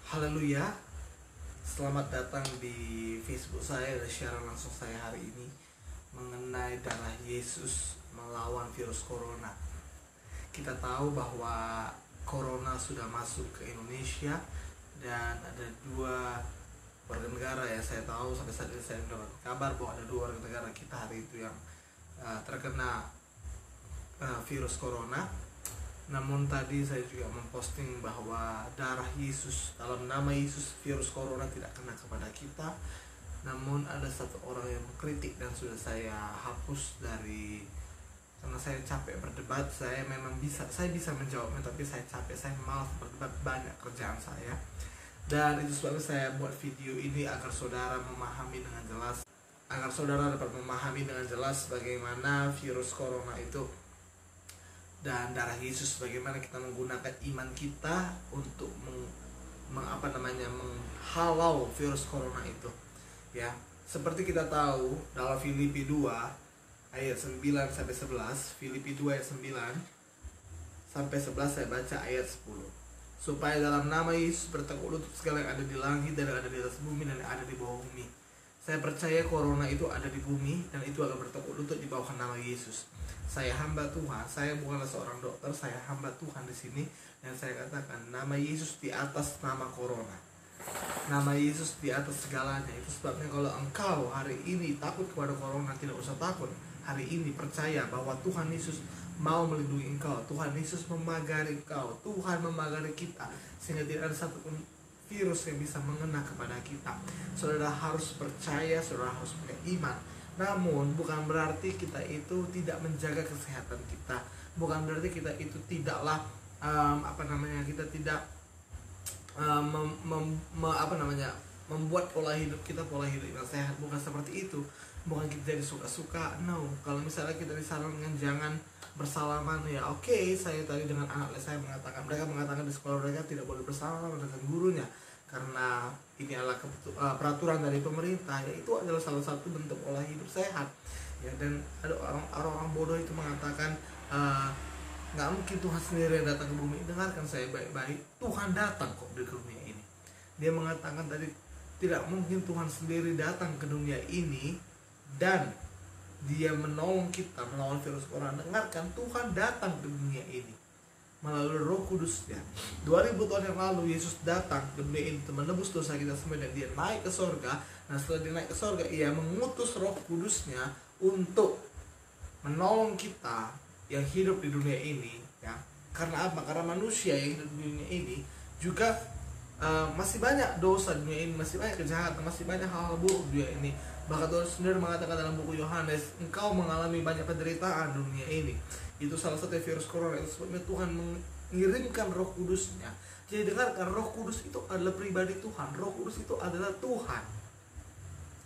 Haleluya, selamat datang di Facebook saya dan siaran langsung saya hari ini mengenai darah Yesus melawan virus corona. Kita tahu bahwa corona sudah masuk ke Indonesia dan ada dua warga negara yang saya tahu sampai saat ini saya mendapat kabar bahwa ada dua warga negara kita hari itu yang terkena virus corona. Namun tadi saya juga memposting bahwa darah Yesus, dalam nama Yesus virus corona tidak kena kepada kita. Namun ada satu orang yang mengkritik dan sudah saya hapus karena saya capek berdebat. Saya bisa menjawabnya, tapi saya capek, saya malas berdebat, banyak kerjaan saya. Dan itu sebabnya saya buat video ini agar saudara memahami dengan jelas, agar saudara dapat memahami dengan jelas bagaimana virus corona itu dan darah Yesus, bagaimana kita menggunakan iman kita untuk menghalau virus corona itu. Ya, seperti kita tahu dalam Filipi 2 ayat 9 sampai 11, Filipi 2 ayat 9 sampai 11 saya baca ayat 10. Supaya dalam nama Yesus bertekuk lutut segala yang ada di langit dan yang ada di atas bumi dan yang ada di bawah bumi. Saya percaya corona itu ada di bumi dan itu akan bertekuk lutut di bawah nama Yesus. Saya hamba Tuhan, saya bukanlah seorang dokter, saya hamba Tuhan di sini dan saya katakan nama Yesus di atas nama corona. Nama Yesus di atas segalanya. Itu sebabnya kalau engkau hari ini takut kepada corona, tidak usah takut. Hari ini percaya bahwa Tuhan Yesus mau melindungi engkau. Tuhan Yesus memagari engkau. Tuhan memagari kita sehingga tidak ada satu virus yang bisa mengena kepada kita. Saudara harus percaya, saudara harus punya iman. Namun bukan berarti kita itu tidak menjaga kesehatan kita. Bukan berarti kita itu tidaklah kita tidak membuat pola hidup yang sehat. Bukan seperti itu. Bukan kita jadi suka-suka. No. Kalau misalnya kita disarankan jangan bersalaman, ya oke. Saya tadi dengan anak saya mereka mengatakan di sekolah mereka tidak boleh bersalaman dengan gurunya karena ini adalah peraturan dari pemerintah. Ya, itu adalah salah satu bentuk pola hidup sehat. Ya, dan ada orang-orang bodoh itu mengatakan nggak mungkin Tuhan sendiri yang datang ke bumi. Dengarkan saya baik-baik, Tuhan datang kok di dunia ini. Dia mengatakan tadi tidak mungkin Tuhan sendiri datang ke dunia ini dan dia menolong kita melawan virus corona. Dengarkan, Tuhan datang ke dunia ini melalui Roh Kudusnya. 2000 tahun yang lalu Yesus datang ke dunia ini untuk menebus dosa kita semua dan dia naik ke sorga. Nah, setelah dia naik ke sorga, ia mengutus Roh Kudusnya untuk menolong kita yang hidup di dunia ini. Ya, karena apa? Karena manusia yang hidup di dunia ini juga masih banyak dosa di dunia ini, masih banyak kejahatan, masih banyak hal-hal buruk di dunia ini. Bahkan Tuhan sendiri mengatakan dalam buku Yohanes, engkau mengalami banyak penderitaan di dunia ini. Itu salah satu virus corona. Itu sebabnya Tuhan mengirimkan Roh Kudusnya. Jadi dengarkan, Roh Kudus itu adalah pribadi Tuhan. Roh Kudus itu adalah Tuhan.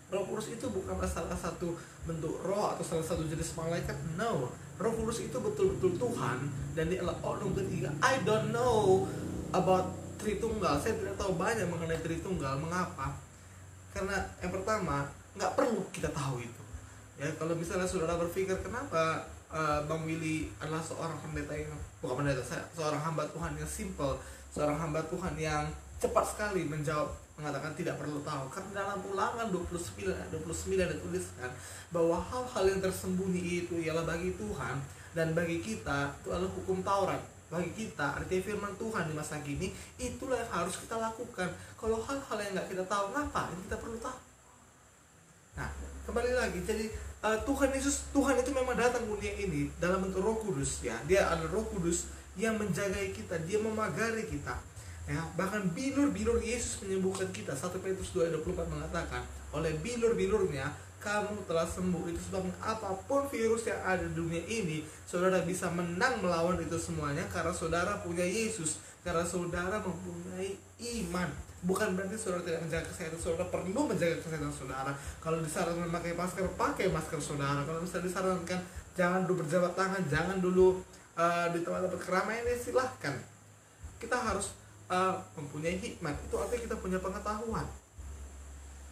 Roh Kudus itu bukanlah salah satu bentuk roh atau salah satu jenis malaikat. No, Roh Kudus itu betul-betul Tuhan dan dia adalah orang ketiga. I don't know about Tritunggal. Saya tidak tahu banyak mengenai Tritunggal. Mengapa? Karena yang pertama, nggak perlu kita tahu itu. Ya, kalau misalnya saudara berpikir kenapa Bang Willy adalah seorang pendeta yang bukan pendeta, seorang hamba Tuhan yang simple, seorang hamba Tuhan yang cepat sekali menjawab, mengatakan tidak perlu tahu. Karena dalam Ulangan 29 dituliskan bahwa hal-hal yang tersembunyi itu ialah bagi Tuhan dan bagi kita itu adalah hukum Taurat. Bagi kita, artinya firman Tuhan di masa kini, itulah yang harus kita lakukan. Kalau hal-hal yang nggak kita tahu, ngapain kita perlu tahu? Nah, kembali lagi, jadi Tuhan itu memang datang ke dunia ini dalam bentuk Roh Kudus. Ya, dia adalah Roh Kudus yang menjagai kita, dia memagari kita. Ya, bahkan bilur-bilur Yesus menyembuhkan kita. 1 Petrus 2:24 mengatakan, oleh bilur-bilurnya kamu telah sembuh. Itu sebabnya apapun virus yang ada di dunia ini, saudara bisa menang melawan itu semuanya karena saudara punya Yesus, karena saudara mempunyai iman. Bukan berarti saudara tidak menjaga kesehatan. Saudara perlu menjaga kesehatan saudara. Kalau disarankan memakai masker, pakai masker saudara. Kalau misalnya disarankan jangan dulu berjabat tangan, jangan dulu di tempat-tempat keramaian, ya silahkan. Kita harus mempunyai hikmat. Itu artinya kita punya pengetahuan.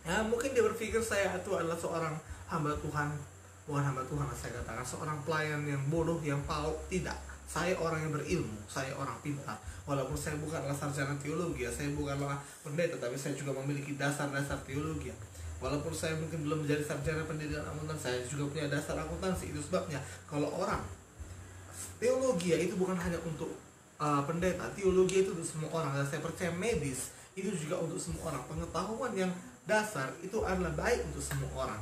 Ya, mungkin dia berpikir saya itu adalah seorang hamba Tuhan. Bukan hamba Tuhan, saya katakan seorang pelayan yang bodoh, yang PAUD. Tidak. saya orang yang berilmu, saya orang pintar. Walaupun saya bukanlah sarjana teologi, saya bukanlah pendeta, tapi saya juga memiliki dasar-dasar teologi. Walaupun saya mungkin belum menjadi sarjana pendidikan akuntansi, saya juga punya dasar akuntansi. Itu sebabnya kalau orang teologi itu bukan hanya untuk pendeta, teologi itu untuk semua orang. Dan saya percaya medis itu juga untuk semua orang. Pengetahuan yang dasar itu adalah baik untuk semua orang.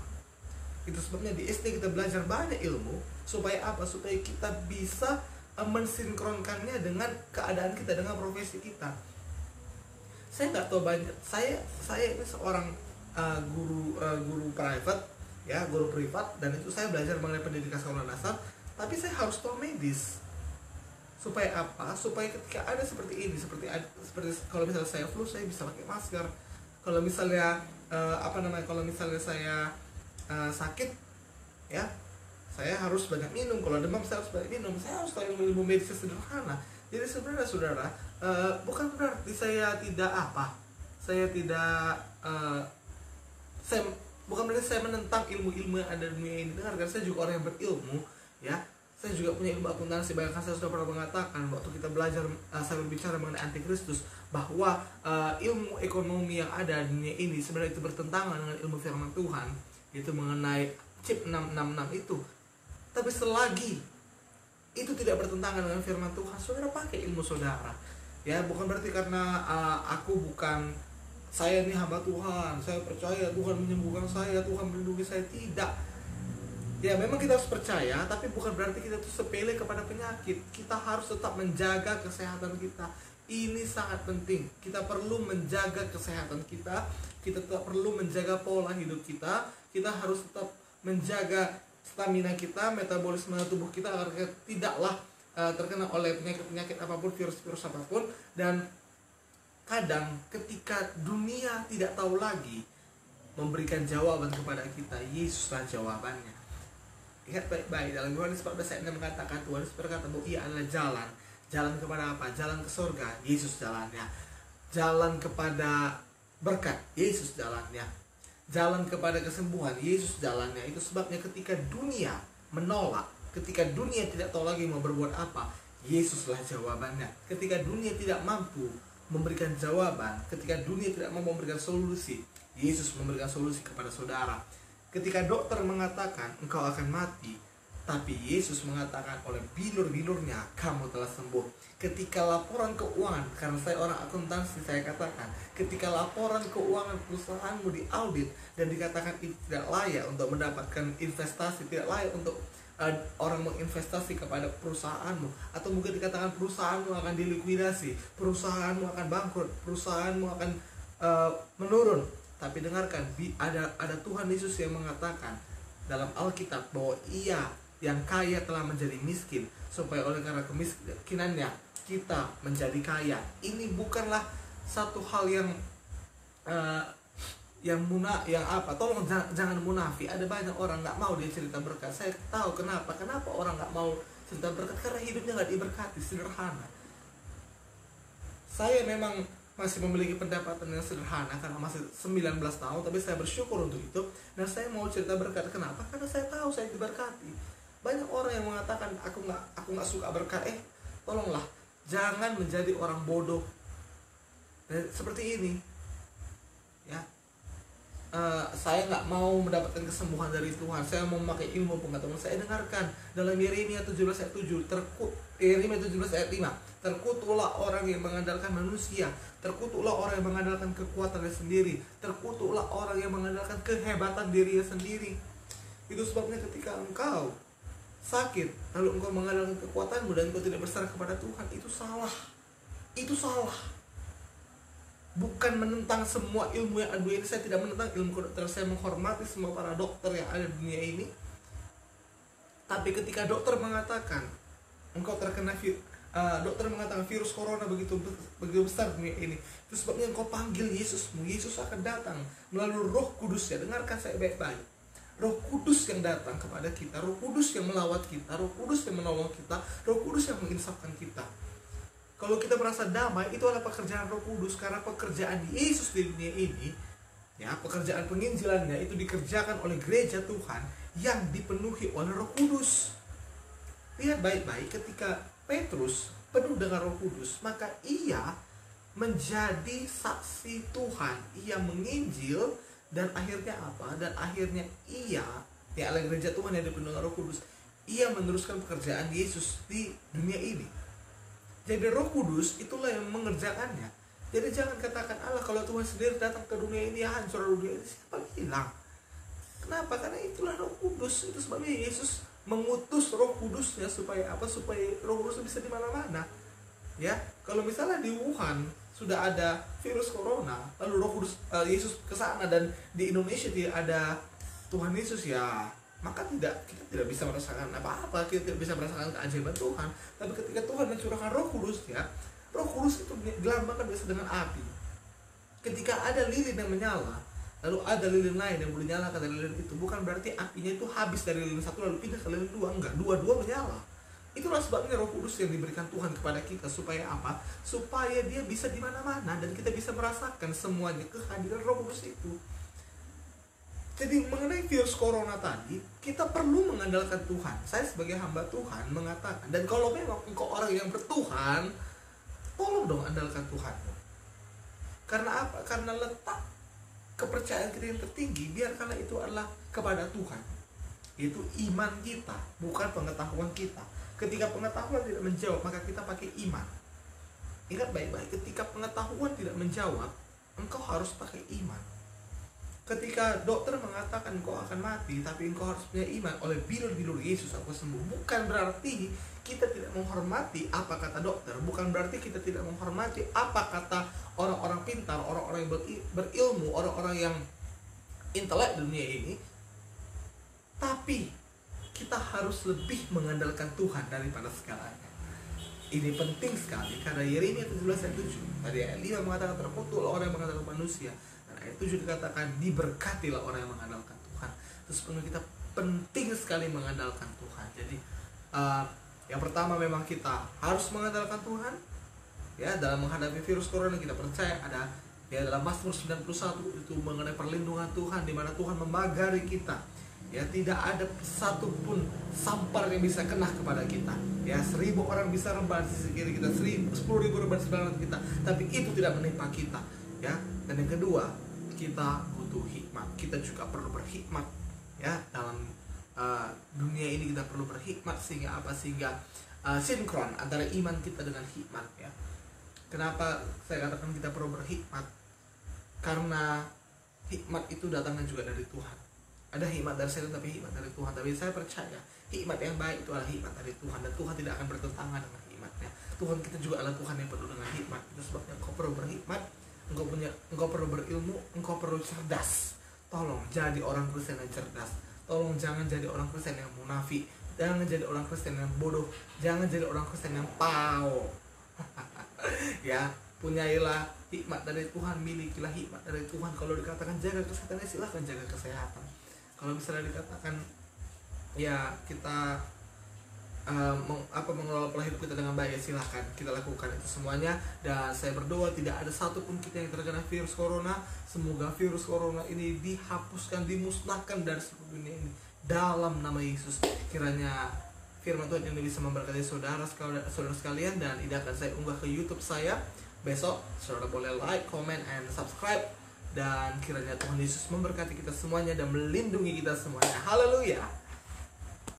Itu sebabnya di SD kita belajar banyak ilmu. Supaya apa? Supaya kita bisa mensinkronkannya dengan keadaan kita, dengan profesi kita. Saya nggak tahu banyak. Saya ini seorang guru private, ya, guru privat, dan itu saya belajar mengenai pendidikan sekolah dasar. Tapi saya harus tahu medis. Supaya apa? Supaya ketika ada seperti ini, seperti kalau misalnya saya flu, saya bisa pakai masker. Kalau misalnya kalau misalnya saya sakit, ya, saya harus banyak minum. Kalau demam saya harus banyak minum. Saya harus tahu ilmu medis sederhana. Jadi sebenarnya saudara, bukan berarti saya tidak bukan berarti saya menentang ilmu-ilmu yang ada di dunia ini. Dengarkan, saya juga orang yang berilmu, ya. Saya juga punya ilmu akuntansi. Bahkan saya sudah pernah mengatakan waktu kita belajar, saya berbicara mengenai antikristus, bahwa ilmu ekonomi yang ada di dunia ini sebenarnya itu bertentangan dengan ilmu firman Tuhan, itu mengenai chip 666 itu. Tapi selagi itu tidak bertentangan dengan firman Tuhan, saudara pakai ilmu saudara. Ya, bukan berarti karena saya ini hamba Tuhan, saya percaya Tuhan menyembuhkan saya, Tuhan melindungi saya. Tidak. Ya, memang kita harus percaya, tapi bukan berarti kita tuh sepele kepada penyakit. Kita harus tetap menjaga kesehatan kita. Ini sangat penting. Kita perlu menjaga kesehatan kita. Kita tetap perlu menjaga pola hidup kita. Kita harus tetap menjaga stamina kita, metabolisme tubuh kita, agar kita tidaklah terkena oleh penyakit-penyakit apapun, virus-virus apapun. Dan kadang ketika dunia tidak tahu lagi memberikan jawaban kepada kita, Yesuslah jawabannya. Ingat baik-baik, dalam Yohanes 14 ayat 6 mengatakan, Tuhan Yesus berkata bahwa Ia adalah jalan. Jalan kepada apa? Jalan ke surga, Yesus jalannya. Jalan kepada berkat, Yesus jalannya. Jalan kepada kesembuhan, Yesus jalannya. Itu sebabnya ketika dunia menolak, ketika dunia tidak tahu lagi mau berbuat apa, Yesuslah jawabannya. Ketika dunia tidak mampu memberikan jawaban, ketika dunia tidak mampu memberikan solusi, Yesus memberikan solusi kepada saudara. Ketika dokter mengatakan engkau akan mati, tapi Yesus mengatakan oleh bilur-bilurnya kamu telah sembuh. Ketika laporan keuangan, karena saya orang akuntansi, saya katakan, ketika laporan keuangan perusahaanmu diaudit dan dikatakan itu tidak layak untuk mendapatkan investasi, tidak layak untuk orang menginvestasi kepada perusahaanmu, atau mungkin dikatakan perusahaanmu akan dilikuidasi, perusahaanmu akan bangkrut, perusahaanmu akan menurun. Tapi dengarkan, ada Tuhan Yesus yang mengatakan dalam Alkitab bahwa Ia yang kaya telah menjadi miskin, supaya oleh karena kemiskinannya kita menjadi kaya. Ini bukanlah satu hal yang tolong jangan munafik. Ada banyak orang nggak mau dia cerita berkat. Saya tahu kenapa orang nggak mau cerita berkat, karena hidupnya nggak diberkati. Sederhana. Saya memang masih memiliki pendapatan yang sederhana karena masih 19 tahun, tapi saya bersyukur untuk itu. Dan saya mau cerita berkat. Kenapa? Karena saya tahu saya diberkati. Banyak orang yang mengatakan aku nggak suka berkat. Tolonglah, jangan menjadi orang bodoh. Dan seperti ini, ya. Saya nggak mau mendapatkan kesembuhan dari Tuhan. Saya mau memakai ilmu pengetahuan. Saya dengarkan dalam Yeremia 17 ayat 7, Yeremia 17 ayat 5, terkutuklah orang yang mengandalkan manusia, terkutuklah orang yang mengandalkan kekuatannya sendiri, terkutuklah orang yang mengandalkan kehebatan dirinya sendiri. Itu sebabnya ketika engkau sakit lalu engkau mengandalkan kekuatanmu dan engkau tidak berserah kepada Tuhan, itu salah. Itu salah. Bukan menentang semua ilmu yang ada ini. Saya tidak menentang ilmu kedokteran. Saya menghormati semua para dokter yang ada di dunia ini. Tapi ketika dokter mengatakan engkau terkena dokter mengatakan virus corona begitu besar di dunia ini, itu sebabnya engkau panggil Yesusmu. Yesus akan datang melalui Roh Kudus. Ya, dengarkan saya baik-baik. Roh Kudus yang datang kepada kita, Roh Kudus yang melawat kita, Roh Kudus yang menolong kita, Roh Kudus yang menginsafkan kita. Kalau kita merasa damai, itu adalah pekerjaan Roh Kudus. Karena pekerjaan Yesus di dunia ini, ya, pekerjaan penginjilannya itu dikerjakan oleh gereja Tuhan yang dipenuhi oleh Roh Kudus. Lihat baik-baik, ketika Petrus penuh dengan Roh Kudus, maka ia menjadi saksi Tuhan. Ia menginjil dan akhirnya apa? Dan akhirnya ia, ya oleh gereja Tuhan yang dipenuhi dengan Roh Kudus, ia meneruskan pekerjaan Yesus di dunia ini. Jadi Roh Kudus itulah yang mengerjakannya. Jadi jangan katakan Allah kalau Tuhan sendiri datang ke dunia ini ya hancur dunia ini. Siapa bilang? Kenapa? Karena itulah Roh Kudus. Itu sebabnya Yesus mengutus Roh Kudusnya supaya apa? Supaya Roh Kudus bisa di mana-mana. Ya, kalau misalnya di Wuhan sudah ada virus corona, lalu Roh Kudus Yesus ke sana dan di Indonesia tidak ada Tuhan Yesus, ya maka kita tidak bisa merasakan apa-apa, kita tidak bisa merasakan keajaiban Tuhan. Tapi ketika Tuhan mencurahkan Roh Kudus, ya, Roh Kudus itu dilambangkan biasa dengan api. Ketika ada lilin yang menyala, lalu ada lilin lain yang boleh nyala dari lilin itu, bukan berarti apinya itu habis dari lilin satu lalu pindah ke lilin dua, enggak, dua-dua menyala. Itulah sebabnya Roh Kudus yang diberikan Tuhan kepada kita, supaya apa? Supaya dia bisa di mana-mana dan kita bisa merasakan semuanya kehadiran Roh Kudus itu. Jadi mengenai virus corona tadi, kita perlu mengandalkan Tuhan. Saya sebagai hamba Tuhan mengatakan, dan kalau memang engkau orang yang bertuhan, tolong dong andalkan Tuhan. Karena apa? Karena letak kepercayaan kita yang tertinggi, biarkanlah itu adalah kepada Tuhan. Itu iman kita, bukan pengetahuan kita. Ketika pengetahuan tidak menjawab, maka kita pakai iman. Ingat baik-baik, ketika pengetahuan tidak menjawab, engkau harus pakai iman. Ketika dokter mengatakan engkau akan mati, tapi engkau harus punya iman, oleh bilur-bilur Yesus aku sembuh. Bukan berarti kita tidak menghormati apa kata dokter, bukan berarti kita tidak menghormati apa kata orang-orang pintar, orang-orang yang berilmu, orang-orang yang intelek dunia ini. Tapi kita harus lebih mengandalkan Tuhan daripada segalanya. Ini penting sekali, karena Yeremia 17 ayat 7 tadi ayat 5 mengatakan terkutuk orang yang mengandalkan manusia, dan ayat 7 dikatakan diberkatilah orang yang mengandalkan Tuhan. Terus kita penting sekali mengandalkan Tuhan. Jadi yang pertama memang kita harus mengandalkan Tuhan, ya, dalam menghadapi virus corona. Kita percaya ada, ya, dalam Mazmur 91 itu mengenai perlindungan Tuhan, di mana Tuhan memagari kita. Ya, tidak ada satupun sampar yang bisa kena kepada kita. Ya, 1000 orang bisa rebah di sisi kiri kita, 10.000 rebah di sebelah kanan kita, tapi itu tidak menimpa kita. Ya, dan yang kedua, kita butuh hikmat. Kita juga perlu berhikmat. Ya, dalam dunia ini kita perlu berhikmat sehingga apa? Sehingga sinkron antara iman kita dengan hikmat. Ya, kenapa saya katakan kita perlu berhikmat? Karena hikmat itu datangnya juga dari Tuhan. Ada hikmat dari setan, tapi hikmat dari Tuhan. Tapi saya percaya hikmat yang baik itu adalah hikmat dari Tuhan, dan Tuhan tidak akan bertentangan dengan hikmatnya. Tuhan kita juga adalah Tuhan yang penuh dengan hikmat. Itu sebabnya engkau perlu berhikmat, engkau perlu berilmu, engkau perlu cerdas. Tolong jadi orang Kristen yang cerdas. Tolong jangan jadi orang Kristen yang munafik. Jangan jadi orang Kristen yang bodoh. Jangan jadi orang Kristen yang pau. Ya, punyailah hikmat dari Tuhan, milikilah hikmat dari Tuhan. Kalau dikatakan jaga kesehatan, silahkan jaga kesehatan. Kalau misalnya dikatakan, ya, kita mengelola pola hidup kita dengan baik, ya silahkan kita lakukan itu semuanya. Dan saya berdoa tidak ada satupun kita yang terkena virus corona. Semoga virus corona ini dihapuskan, dimusnahkan dari seluruh dunia ini dalam nama Yesus. Kiranya firman Tuhan ini bisa memberkati saudara sekalian, dan ini akan saya unggah ke YouTube saya besok. Saudara boleh like, comment, and subscribe. Dan kiranya Tuhan Yesus memberkati kita semuanya dan melindungi kita semuanya. Haleluya.